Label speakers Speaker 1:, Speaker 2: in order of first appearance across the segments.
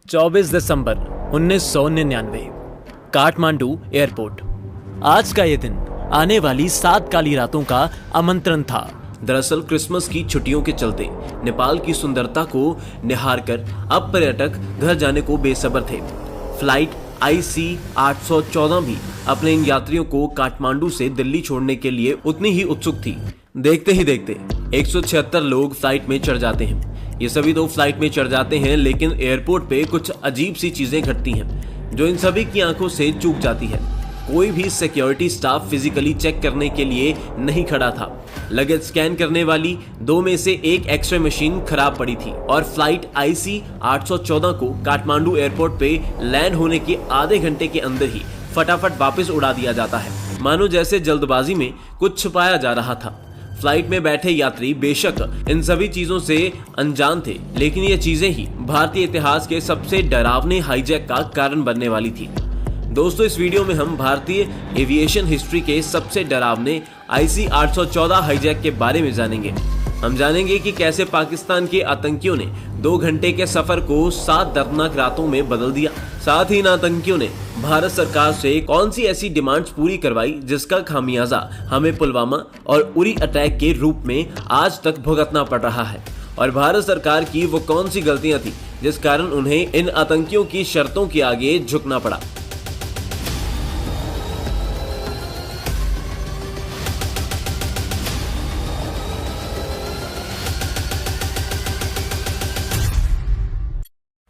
Speaker 1: 24 दिसंबर 1999 Kathmandu airport. आज का ये दिन आने वाली 7 काली रातों का आमंत्रण था।
Speaker 2: दरअसल क्रिसमस की छुट्टियों के चलते नेपाल की सुंदरता को निहार कर अब पर्यटक घर जाने को बेसब्र थे। फ्लाइट IC 814 भी अपने इन यात्रियों को काठमांडू से दिल्ली छोड़ने के लिए उतनी ही उत्सुक थी। देखते ही देखते 176 लोग फ्लाइट में चढ़ जाते हैं। ये सभी तो फ्लाइट में चढ़ जाते हैं, लेकिन एयरपोर्ट पे कुछ अजीब सी चीजें घटती हैं जो इन सभी की आंखों से चूक जाती है। कोई भी सिक्योरिटी स्टाफ फिजिकली चेक करने के लिए नहीं खड़ा था। लगेज स्कैन करने वाली 2 में से एक एक्सरे मशीन खराब पड़ी थी और फ्लाइट IC 814 को काठमांडू एयरपोर्ट पे लैंड होने के आधे घंटे के अंदर ही फटाफट वापस उड़ा दिया जाता है, मानो जैसे जल्दबाजी में कुछ छुपाया जा रहा था। फ्लाइट में बैठे यात्री बेशक इन सभी चीजों से अनजान थे, लेकिन ये चीजें ही भारतीय इतिहास के सबसे डरावने हाईजैक का कारण बनने वाली थी। दोस्तों, इस वीडियो में हम भारतीय एविएशन हिस्ट्री के सबसे डरावने IC 814 हाईजैक के बारे में जानेंगे। हम जानेंगे कि कैसे पाकिस्तान के आतंकियों ने 2 घंटे के सफर को 7 दर्दनाक रातों में बदल दिया। साथ ही इन आतंकियों ने भारत सरकार से कौन सी ऐसी डिमांड्स पूरी करवाई जिसका खामियाजा हमें पुलवामा और उरी अटैक के रूप में आज तक भुगतना पड़ रहा है, और भारत सरकार की वो कौन सी गलतियां थी जिस कारण उन्हें इन आतंकियों की शर्तों के आगे झुकना पड़ा।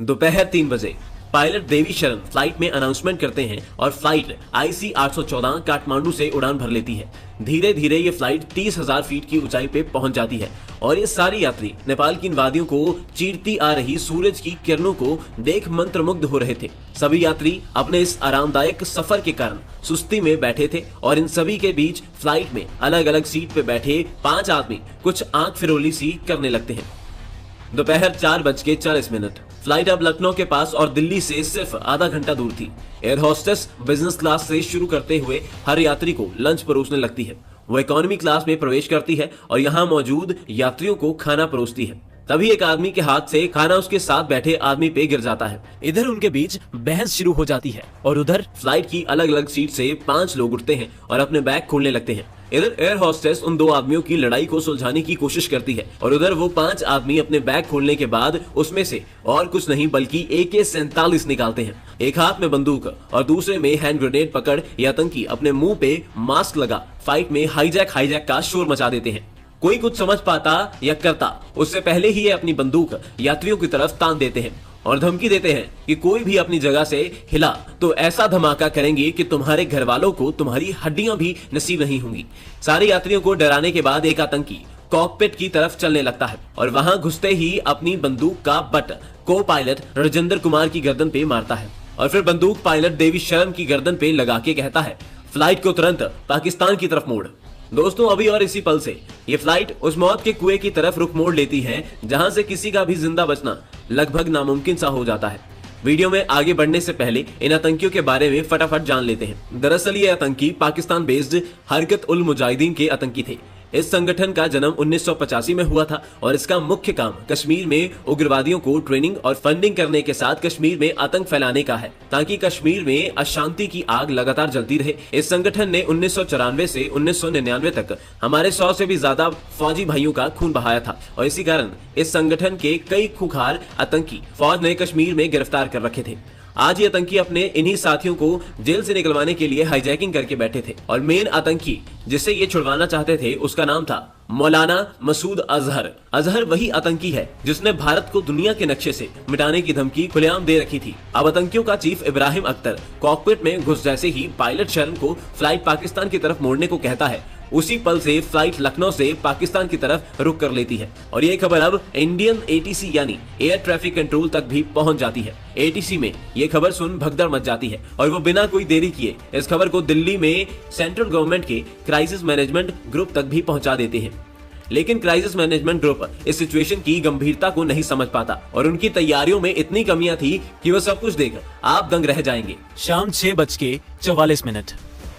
Speaker 2: दोपहर 3 बजे पायलट देवी शरण फ्लाइट में अनाउंसमेंट करते हैं और फ्लाइट IC 814 काठमांडू से उड़ान भर लेती है। धीरे धीरे ये फ्लाइट 30,000 फीट की ऊंचाई पे पहुंच जाती है और ये सारे यात्री नेपाल की इन वादियों को चीरती आ रही सूरज की किरणों को देख मंत्रमुग्ध हो रहे थे। सभी यात्री अपने इस आरामदायक सफर के कारण सुस्ती में बैठे थे और इन सभी के बीच फ्लाइट में अलग अलग सीट पे बैठे 5 आदमी कुछ आंख फिरोली सी करने लगते हैं। दोपहर 4:40 फ्लाइट अब लखनऊ के पास और दिल्ली से सिर्फ आधा घंटा दूर थी। एयर होस्टेस बिजनेस क्लास से शुरू करते हुए हर यात्री को लंच परोसने लगती है। वो इकोनॉमी क्लास में प्रवेश करती है और यहाँ मौजूद यात्रियों को खाना परोसती है। तभी एक आदमी के हाथ से खाना उसके साथ बैठे आदमी पे गिर जाता है।
Speaker 1: इधर उनके बीच बहस शुरू हो जाती है और उधर
Speaker 2: फ्लाइट की अलग अलग सीट से 5 लोग उठते हैं और अपने बैग खोलने लगते हैं। इधर एयर होस्टेस उन 2 आदमियों की लड़ाई को सुलझाने की कोशिश करती है और उधर वो 5 आदमी अपने बैग खोलने के बाद उसमें से और कुछ नहीं बल्कि AK-47 निकालते हैं। एक हाथ में बंदूक और दूसरे में हैंड ग्रेनेड पकड़ ये आतंकी अपने मुंह पे मास्क लगा फ्लाइट में हाईजैक का शोर मचा देते हैं। कोई कुछ समझ पाता या करता उससे पहले ही ये अपनी बंदूक यात्रियों की तरफ तान देते हैं और धमकी देते हैं कि कोई भी अपनी जगह से हिला तो ऐसा धमाका करेंगे कि तुम्हारे घर वालों को तुम्हारी हड्डियां भी नसीब नहीं होंगी। सारे यात्रियों को डराने के बाद एक आतंकी कॉकपिट की तरफ चलने लगता है और वहां घुसते ही अपनी बंदूक का बट को पायलट राजेंद्र कुमार की गर्दन पे मारता है और फिर बंदूक पायलट देवी शरण की गर्दन पे लगा के कहता है, फ्लाइट को तुरंत पाकिस्तान की तरफ मोड़। दोस्तों, अभी और इसी पल से ये फ्लाइट उस मौत के कुएं की तरफ रुख मोड़ लेती है जहां से किसी का भी जिंदा बचना लगभग नामुमकिन सा हो जाता है। वीडियो में आगे बढ़ने से पहले इन आतंकियों के बारे में फटाफट जान लेते हैं। दरअसल ये आतंकी पाकिस्तान बेस्ड हरकत उल मुजाहिदीन के आतंकी थे। इस संगठन का जन्म 1985 में हुआ था और इसका मुख्य काम कश्मीर में उग्रवादियों को ट्रेनिंग और फंडिंग करने के साथ कश्मीर में आतंक फैलाने का है, ताकि कश्मीर में अशांति की आग लगातार जलती रहे। इस संगठन ने 1994 से 1999 तक हमारे 100 से भी ज्यादा फौजी भाइयों का खून बहाया था और इसी कारण इस संगठन के कई खूंखार आतंकी फौज ने कश्मीर में गिरफ्तार कर रखे थे। आज ये आतंकी अपने इन्हीं साथियों को जेल से निकलवाने के लिए हाईजैकिंग करके बैठे थे और मेन आतंकी जिसे ये छुड़वाना चाहते थे उसका नाम था मौलाना मसूद अजहर। अजहर वही आतंकी है जिसने भारत को दुनिया के नक्शे से मिटाने की धमकी खुलेआम दे रखी थी। अब आतंकियों का चीफ इब्राहिम अख्तर कॉकपिट में घुस जैसे ही पायलट शरण को फ्लाइट पाकिस्तान की तरफ मोड़ने को कहता है, उसी पल से फ्लाइट लखनऊ से पाकिस्तान की तरफ रुख कर लेती है और ये खबर अब इंडियन ATC यानी एयर ट्रैफिक कंट्रोल तक भी पहुंच जाती है। ATC में ये खबर सुन भगदड़ मच जाती है और वो बिना कोई देरी किए इस खबर को दिल्ली में सेंट्रल गवर्नमेंट के क्राइसिस मैनेजमेंट ग्रुप तक भी पहुंचा देते हैं। लेकिन क्राइसिस मैनेजमेंट ग्रुप इस सिचुएशन की गंभीरता को नहीं समझ पाता और उनकी तैयारियों में इतनी कमियां थी कि वो सब कुछ देख आप दंग रह जाएंगे।
Speaker 1: शाम 6:44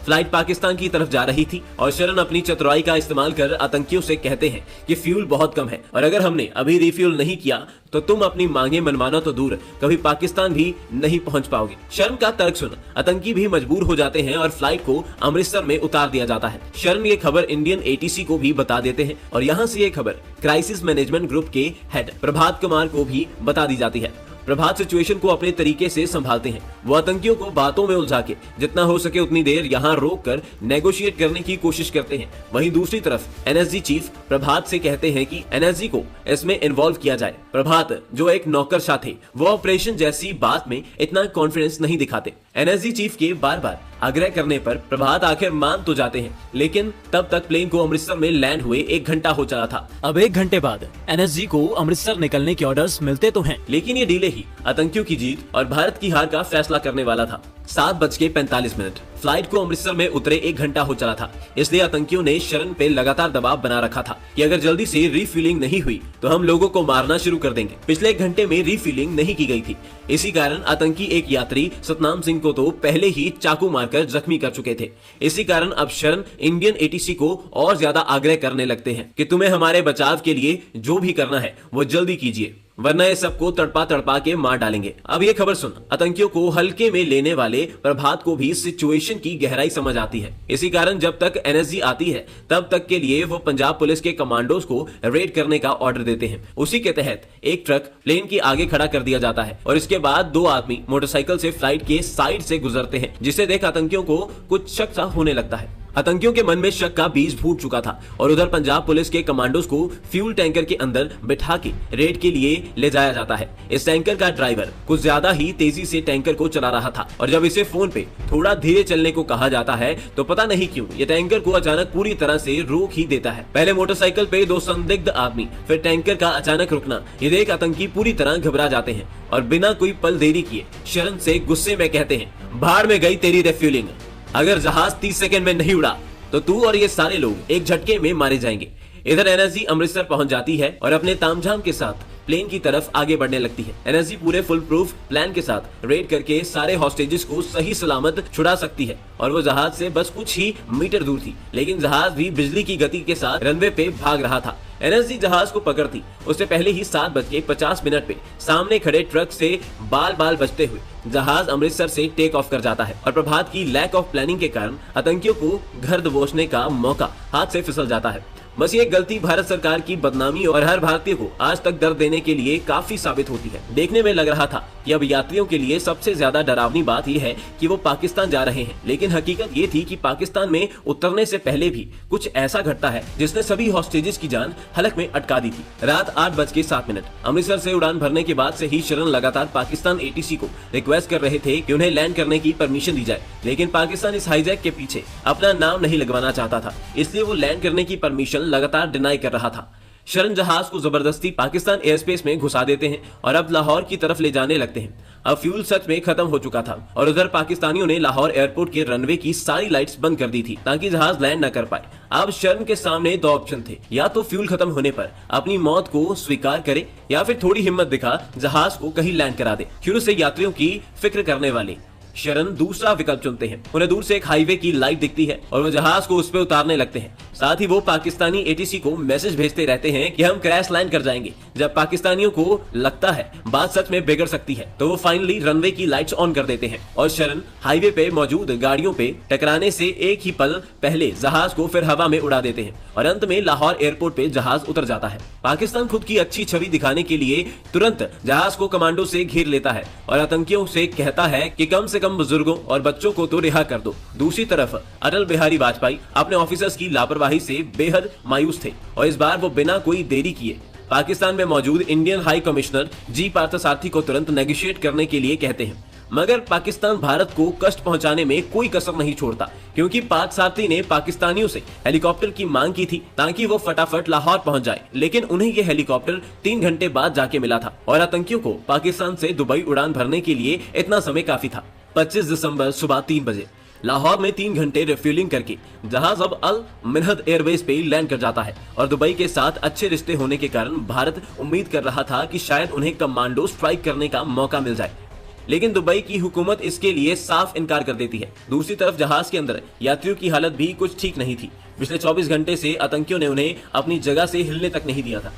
Speaker 2: फ्लाइट पाकिस्तान की तरफ जा रही थी और शरण अपनी चतुराई का इस्तेमाल कर आतंकियों से कहते हैं कि फ्यूल बहुत कम है और अगर हमने अभी रिफ्यूल नहीं किया तो तुम अपनी मांगे मनवाना तो दूर, कभी पाकिस्तान भी नहीं पहुंच पाओगे। शरण का तर्क सुन आतंकी भी मजबूर हो जाते हैं और फ्लाइट को अमृतसर में उतार दिया जाता है। शरण ये खबर इंडियन एटीसी को भी बता देते हैं और यहाँ से ये खबर क्राइसिस मैनेजमेंट ग्रुप के हेड प्रभात कुमार को भी बता दी जाती है। प्रभात सिचुएशन को अपने तरीके से संभालते हैं। वो आतंकियों को बातों में उलझा के जितना हो सके उतनी देर यहाँ रोक कर नेगोशिएट करने की कोशिश करते हैं। वहीं दूसरी तरफ एनएसजी चीफ प्रभात से कहते हैं कि एनएसजी को इसमें इन्वॉल्व किया जाए। प्रभात जो एक नौकरशाह थे वो ऑपरेशन जैसी बात में इतना कॉन्फिडेंस नहीं दिखाते। एनएसजी चीफ के बार बार आग्रह करने पर प्रभात आखिर मान तो जाते हैं, लेकिन तब तक प्लेन को अमृतसर में लैंड हुए 1 घंटा हो चला था।
Speaker 1: अब 1 घंटे बाद एनएसजी को अमृतसर निकलने के ऑर्डर्स मिलते तो हैं,
Speaker 2: लेकिन ये डिले ही आतंकियों की जीत और भारत की हार का फैसला करने वाला था। 7:45 फ्लाइट को अमृतसर में उतरे 1 घंटा हो चला था, इसलिए आतंकियों ने शरण पे लगातार दबाव बना रखा था कि अगर जल्दी से रीफिलिंग नहीं हुई तो हम लोगों को मारना शुरू कर देंगे। पिछले 1 घंटे में रीफिलिंग नहीं की गई थी, इसी कारण आतंकी एक यात्री सतनाम सिंह को तो पहले ही चाकू मारकर जख्मी कर चुके थे। इसी कारण अब शरण इंडियन एटीसी को और ज्यादा आग्रह करने लगते हैं कि तुम्हें हमारे बचाव के लिए जो भी करना है वो जल्दी कीजिए, वरना ये सबको तड़पा तड़पा के मार डालेंगे। अब ये खबर सुन आतंकियों को हल्के में लेने वाले प्रभात को भी सिचुएशन की गहराई समझ आती है। इसी कारण जब तक एनएसजी आती है तब तक के लिए वो पंजाब पुलिस के कमांडोज को रेड करने का ऑर्डर देते हैं। उसी के तहत एक ट्रक प्लेन के आगे खड़ा कर दिया जाता है और इसके बाद 2 आदमी मोटरसाइकिल से फ्लाइट के साइड से गुजरते हैं, जिसे देख आतंकियों को कुछ शक सा होने लगता है। आतंकियों के मन में शक का बीज फूट चुका था और उधर पंजाब पुलिस के कमांडोज को फ्यूल टैंकर के अंदर बिठा के रेड के लिए ले जाया जाता है। इस टैंकर का ड्राइवर कुछ ज्यादा ही तेजी से टैंकर को चला रहा था और जब इसे फोन पे थोड़ा धीरे चलने को कहा जाता है तो पता नहीं क्यों ये टैंकर को अचानक पूरी तरह से रोक ही देता है। पहले मोटरसाइकिल पे 2 संदिग्ध आदमी, फिर टैंकर का अचानक रुकना, ये देख आतंकी पूरी तरह घबरा जाते हैं और बिना कोई पल देरी किए शरण से गुस्से में कहते हैं, भाड़ में गई तेरी रिफ्यूलिंग, अगर जहाज 30 सेकंड में नहीं उड़ा तो तू और ये सारे लोग एक झटके में मारे जाएंगे। इधर एनएसजी अमृतसर पहुंच जाती है और अपने तामझाम के साथ प्लेन की तरफ आगे बढ़ने लगती है। एनएसजी पूरे फुल प्रूफ प्लान के साथ रेड करके सारे हॉस्टेजेस को सही सलामत छुड़ा सकती है और वो जहाज से बस कुछ ही मीटर दूर थी, लेकिन जहाज भी बिजली की गति के साथ रनवे पे भाग रहा था। एनएसजी जहाज को पकड़ती उससे पहले ही 7:50 पे सामने खड़े ट्रक से बाल बाल बचते हुए जहाज अमृतसर से टेक ऑफ कर जाता है और प्रभात की लैक ऑफ प्लानिंग के कारण आतंकियों को घर दबोचने का मौका हाथ से फिसल जाता है। बस ये गलती भारत सरकार की बदनामी और हर भारतीय को आज तक दर्द देने के लिए काफी साबित होती है। देखने में लग रहा था कि अब यात्रियों के लिए सबसे ज्यादा डरावनी बात यह है कि वो पाकिस्तान जा रहे हैं, लेकिन हकीकत ये थी कि पाकिस्तान में उतरने से पहले भी कुछ ऐसा घटता है जिसने सभी हॉस्टेजेस की जान हलक में अटका दी थी। रात 8:07 अमृतसर से उड़ान भरने के बाद से ही शरण लगातार पाकिस्तान एटीसी को रिक्वेस्ट कर रहे थे कि उन्हें लैंड करने की परमिशन दी जाए, लेकिन पाकिस्तान इस हाईजैक के पीछे अपना नाम नहीं लगवाना चाहता था, इसलिए वो लैंड करने की परमिशन लगातार डिनाई कर रहा था। शरण जहाज को जबरदस्ती पाकिस्तान एयरस्पेस में घुसा देते हैं और अब लाहौर की तरफ ले जाने लगते हैं। अब फ्यूल सच में खत्म हो चुका था और उधर पाकिस्तानियों ने लाहौर एयरपोर्ट के रनवे की सारी लाइट्स बंद कर दी थी ताकि जहाज लैंड न कर पाए। अब शरण के सामने 2 ऑप्शन थे, या तो फ्यूल खत्म होने पर अपनी मौत को स्वीकार करे या फिर थोड़ी हिम्मत दिखा जहाज को कहीं लैंड करा दे। शुरू से यात्रियों की फिक्र करने वाले शरण दूसरा विकल्प चुनते हैं। उन्हें दूर से एक हाईवे की लाइट दिखती है और वो जहाज को उस पर उतारने लगते हैं। साथ ही वो पाकिस्तानी एटीसी को मैसेज भेजते रहते हैं कि हम क्रैश लैंड कर जाएंगे। जब पाकिस्तानियों को लगता है बात सच में बिगड़ सकती है तो वो फाइनली रनवे की लाइट्स ऑन कर देते हैं और शरण हाईवे पे मौजूद गाड़ियों पे टकराने से एक ही पल पहले जहाज को फिर हवा में उड़ा देते हैं और अंत में लाहौर एयरपोर्ट पे जहाज उतर जाता है। पाकिस्तान खुद की अच्छी छवि दिखाने के लिए तुरंत जहाज को कमांडो से घेर लेता है और आतंकियों से कहता है कि कम से कम बुजुर्गों और बच्चों को तो रिहा कर दो। दूसरी तरफ अटल बिहारी वाजपेयी अपने ऑफिसर्स की लापरवाही से बेहद मायूस थे और इस बार वो बिना कोई देरी किए पाकिस्तान में मौजूद इंडियन हाई कमिश्नर जी पार्थसारथी को तुरंत नेगोशिएट करने के लिए कहते हैं। मगर पाकिस्तान भारत को कष्ट पहुंचाने में कोई कसर नहीं छोड़ता, क्योंकि पार्थसारथी ने पाकिस्तानियों से हेलीकॉप्टर की मांग की थी ताकि वो फटाफट लाहौर पहुंच जाए, लेकिन उन्हें ये हेलीकॉप्टर 3 घंटे बाद जाके मिला था और आतंकियों को पाकिस्तान से दुबई उड़ान भरने के लिए इतना समय काफी था। 25 दिसंबर सुबह 3 बजे लाहौर में 3 घंटे रिफ्यूलिंग करके जहाज अब अल मिन्हद एयरवेज पे लैंड कर जाता है और दुबई के साथ अच्छे रिश्ते होने के कारण भारत उम्मीद कर रहा था कि शायद उन्हें कमांडो स्ट्राइक करने का मौका मिल जाए, लेकिन दुबई की हुकूमत इसके लिए साफ इनकार कर देती है। दूसरी तरफ जहाज के अंदर यात्रियों की हालत भी कुछ ठीक नहीं थी। पिछले 24 घंटे से आतंकियों ने उन्हें अपनी जगह से हिलने तक नहीं दिया था।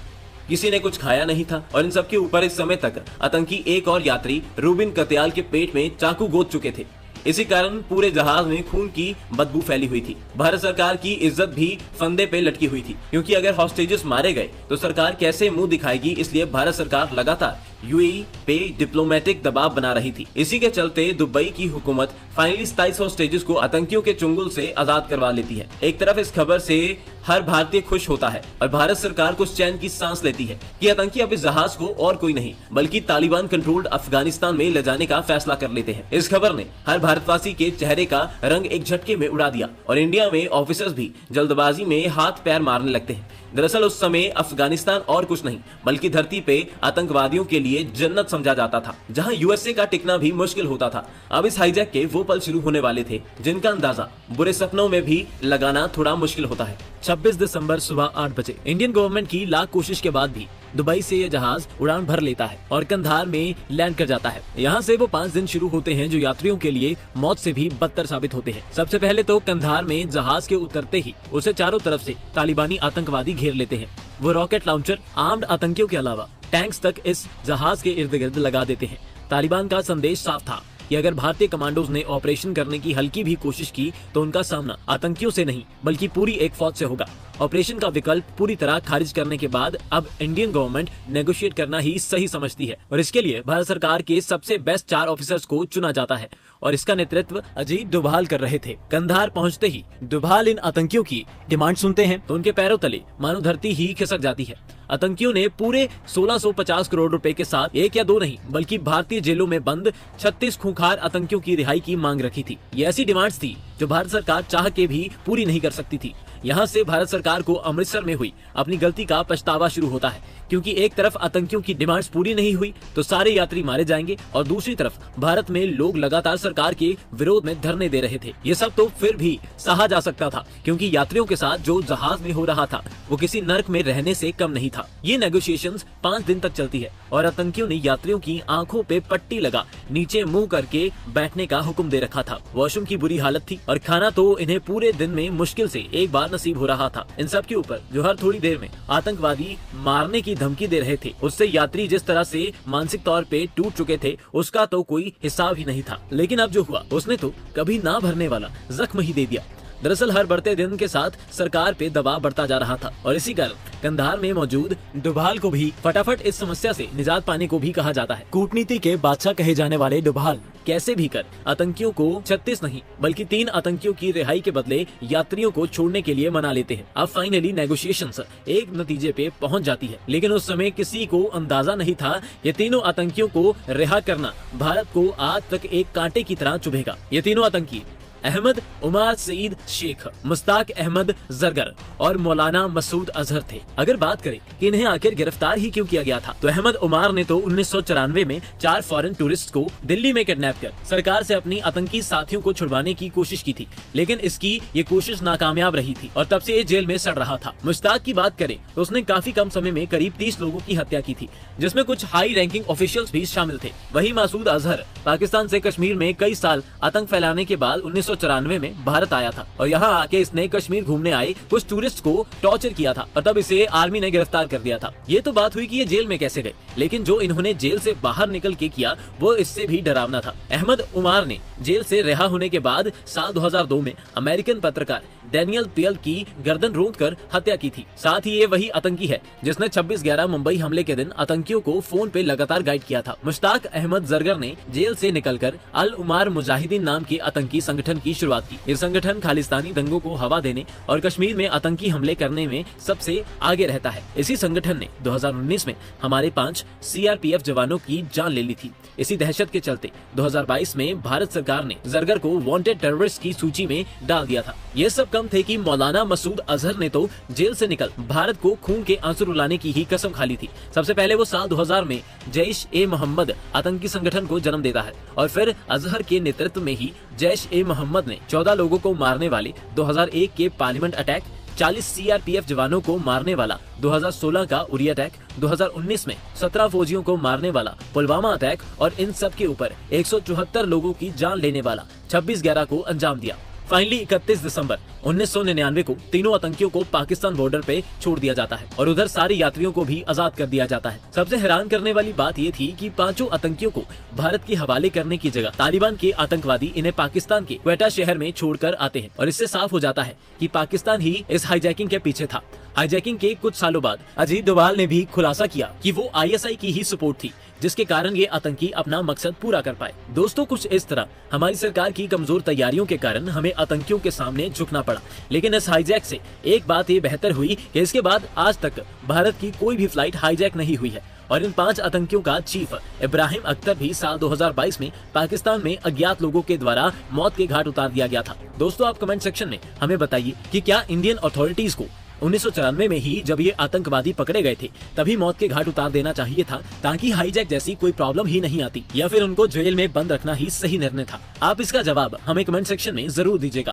Speaker 2: किसी ने कुछ खाया नहीं था और इन सब के ऊपर इस समय तक आतंकी एक और यात्री रूबिन कत्याल के पेट में चाकू गोद चुके थे। इसी कारण पूरे जहाज में खून की बदबू फैली हुई थी। भारत सरकार की इज्जत भी फंदे पे लटकी हुई थी, क्योंकि अगर हॉस्टेजेस मारे गए तो सरकार कैसे मुंह दिखाएगी। इसलिए भारत सरकार लगातार यूएई पे डिप्लोमेटिक दबाव बना रही थी। इसी के चलते दुबई की हुकूमत फाइनली 27 हॉस्टेजेस को आतंकियों के चुंगल से आजाद करवा लेती है। एक तरफ इस खबर से हर भारतीय खुश होता है और भारत सरकार कुछ चैन की सांस लेती है कि आतंकी अब इस जहाज को और कोई नहीं बल्कि तालिबान कंट्रोल्ड अफगानिस्तान में ले जाने का फैसला कर लेते हैं। इस खबर ने हर भारतवासी के चेहरे का रंग एक झटके में उड़ा दिया और इंडिया में ऑफिसर्स भी जल्दबाजी में हाथ पैर मारने लगते हैं। दरअसल उस समय अफगानिस्तान और कुछ नहीं बल्कि धरती पे आतंकवादियों के लिए जन्नत समझा जाता था, जहां यूएसए का टिकना भी मुश्किल होता था। अब इस हाईजैक के वो पल शुरू होने वाले थे जिनका अंदाजा बुरे सपनों में भी लगाना थोड़ा मुश्किल होता है।
Speaker 1: 26 दिसंबर सुबह 8 बजे इंडियन गवर्नमेंट की लाख कोशिश के बाद भी दुबई से यह जहाज उड़ान भर लेता है और कंधार में लैंड कर जाता है। यहाँ से वो 5 दिन शुरू होते हैं जो यात्रियों के लिए मौत से भी बदतर साबित होते हैं। सबसे पहले तो कंधार में जहाज के उतरते ही उसे चारों तरफ से तालिबानी आतंकवादी घेर लेते हैं। वो रॉकेट लॉन्चर, आर्म्ड आतंकियों के अलावा टैंक्स तक इस जहाज के इर्द गिर्द लगा देते हैं। तालिबान का संदेश साफ था कि अगर भारतीय कमांडोज ने ऑपरेशन करने की हल्की भी कोशिश की तो उनका सामना आतंकियों से नहीं बल्कि पूरी एक फौज से होगा। ऑपरेशन का विकल्प पूरी तरह खारिज करने के बाद अब इंडियन गवर्नमेंट नेगोशिएट करना ही सही समझती है और इसके लिए भारत सरकार के सबसे बेस्ट 4 ऑफिसर्स को चुना जाता है और इसका नेतृत्व अजीत डोभाल कर रहे थे। कंधार पहुंचते ही डोभाल इन आतंकियों की डिमांड सुनते हैं तो उनके पैरों तले मानो धरती ही खिसक जाती है। आतंकियों ने पूरे 1650 करोड़ रुपए के साथ 1 या 2 नहीं बल्कि भारतीय जेलों में बंद 36 खूंखार आतंकियों की रिहाई की मांग रखी थी। ये ऐसी डिमांड्स थी जो भारत सरकार चाह के भी पूरी नहीं कर सकती थी। यहाँ से भारत सरकार को अमृतसर में हुई अपनी गलती का पछतावा शुरू होता है, क्योंकि एक तरफ आतंकियों की डिमांड्स पूरी नहीं हुई तो सारे यात्री मारे जाएंगे और दूसरी तरफ भारत में लोग लगातार सरकार के विरोध में धरने दे रहे थे। ये सब तो फिर भी सहा जा सकता था, क्योंकि यात्रियों के साथ जो जहाज में हो रहा था वो किसी नर्क में रहने से कम नहीं था। ये नेगोशिएशंस 5 दिन तक चलती है और आतंकियों ने यात्रियों की आंखों पे पट्टी लगा नीचे मुंह करके बैठने का हुक्म दे रखा था। वॉशरूम की बुरी हालत थी और खाना तो इन्हें पूरे दिन में मुश्किल से एक बार नसीब हो रहा था। इन सब के ऊपर जो हर थोड़ी देर में आतंकवादी मारने की धमकी दे रहे थे, उससे यात्री जिस तरह से मानसिक तौर पे टूट चुके थे उसका तो कोई हिसाब ही नहीं था। लेकिन अब जो हुआ उसने तो कभी ना भरने वाला जख्म ही दे दिया। दरअसल हर बढ़ते दिन के साथ सरकार पे दबाव बढ़ता जा रहा था और इसी कारण कंधार में मौजूद डोभाल को भी फटाफट इस समस्या से निजात पाने को भी कहा जाता है। कूटनीति के बादशाह कहे जाने वाले डोभाल कैसे भी कर आतंकियों को 36 नहीं बल्कि 3 आतंकियों की रिहाई के बदले यात्रियों को छोड़ने के लिए मना लेते हैं। अब फाइनली नेगोशिएशंस एक नतीजे पे पहुंच जाती है, लेकिन उस समय किसी को अंदाजा नहीं था ये तीनों आतंकियों को रिहा करना भारत को आज तक एक कांटे की तरह चुभेगा। ये तीनों आतंकी अहमद उमार सईद शेख, मुश्ताक अहमद जरगर और मौलाना मसूद अजहर थे। अगर बात करें कि इन्हें आखिर गिरफ्तार ही क्यों किया गया था, तो अहमद उमार ने तो 1994 में 4 फॉरेन टूरिस्ट को दिल्ली में किडनैप कर सरकार से अपनी आतंकी साथियों को छुड़वाने की कोशिश की थी, लेकिन इसकी ये कोशिश नाकामयाब रही थी और तब से ये जेल में सड़ रहा था। मुश्ताक की बात करें तो उसने काफी कम समय में करीब 30 लोगों की हत्या की थी, जिसमें कुछ हाई रैंकिंग ऑफिशियल्स भी शामिल थे। वही मसूद अजहर पाकिस्तान से कश्मीर में कई साल आतंक फैलाने के बाद 1994 में भारत आया था और यहाँ आके इसने कश्मीर घूमने आए कुछ टूरिस्ट को टॉर्चर किया था और तब इसे आर्मी ने गिरफ्तार कर दिया था। ये तो बात हुई कि ये जेल में कैसे गए, लेकिन जो इन्होंने जेल से बाहर निकल के किया वो इससे भी डरावना था। अहमद उमार ने जेल से रिहा होने के बाद साल 2002 में अमेरिकन पत्रकार डैनियल पियल की गर्दन रोंद कर हत्या की थी। साथ ही ये वही आतंकी है जिसने 26/11 मुंबई हमले के दिन आतंकियों को फोन पे लगातार गाइड किया था। मुश्ताक अहमद जरगर ने जेल से निकलकर अल उमार मुजाहिदीन नाम के आतंकी संगठन की शुरुआत की। ये संगठन खालिस्तानी दंगों को हवा देने और कश्मीर में आतंकी हमले करने में सबसे आगे रहता है। इसी संगठन ने 2019 में हमारे 5 सीआरपीएफ जवानों की जान ले ली थी। इसी दहशत के चलते 2022 में भारत सरकार ने जरगर को वांटेड टेररिस्ट की सूची में डाल दिया था। ये सब कम थे कि मौलाना मसूद अजहर ने तो जेल से निकल भारत को खून के आंसू रुलाने की ही कसम खा ली थी। सबसे पहले वो साल 2000 में जैश ए मोहम्मद आतंकी संगठन को जन्म देता है और फिर अजहर के नेतृत्व में ही जैश ए मोहम्मद ने 14 लोगों को मारने वाले 2001 के पार्लियामेंट अटैक, 40 सीआरपीएफ जवानों को मारने वाला 2016 का उरी अटैक, 2019 में 17 फौजियों को मारने वाला पुलवामा अटैक और इन सब के ऊपर 174 लोगों की जान लेने वाला 26/11 को अंजाम दिया। फाइनली 31 दिसंबर 1999 को तीनों आतंकियों को पाकिस्तान बॉर्डर पे छोड़ दिया जाता है और उधर सारे यात्रियों को भी आजाद कर दिया जाता है। सबसे हैरान करने वाली बात ये थी कि पांचों आतंकियों को भारत के हवाले करने की जगह तालिबान के आतंकवादी इन्हें पाकिस्तान के क्वेटा शहर में छोड़कर आते हैं और इससे साफ हो जाता है कि पाकिस्तान ही इस हाईजैकिंग के पीछे था। हाईजैकिंग के कुछ सालों बाद अजीत डोभाल ने भी खुलासा किया कि वो आईएसआई की ही सपोर्ट थी, जिसके कारण ये आतंकी अपना मकसद पूरा कर पाए। दोस्तों, कुछ इस तरह हमारी सरकार की कमजोर तैयारियों के कारण हमें आतंकियों के सामने झुकना पड़ा। लेकिन इस हाईजैक से एक बात ये बेहतर हुई कि इसके बाद आज तक भारत की कोई भी फ्लाइट हाईजैक नहीं हुई है और इन 5 आतंकियों का चीफ इब्राहिम अख्तर भी साल 2022 में पाकिस्तान में अज्ञात लोगों के द्वारा मौत के घाट उतार दिया गया था। दोस्तों, आप कमेंट सेक्शन में हमें बताइए कि क्या इंडियन अथॉरिटीज को 1994 में ही जब ये आतंकवादी पकड़े गए थे तभी मौत के घाट उतार देना चाहिए था ताकि हाईजैक जैसी कोई प्रॉब्लम ही नहीं आती, या फिर उनको जेल में बंद रखना ही सही निर्णय था? आप इसका जवाब हमें कमेंट सेक्शन में जरूर दीजिएगा।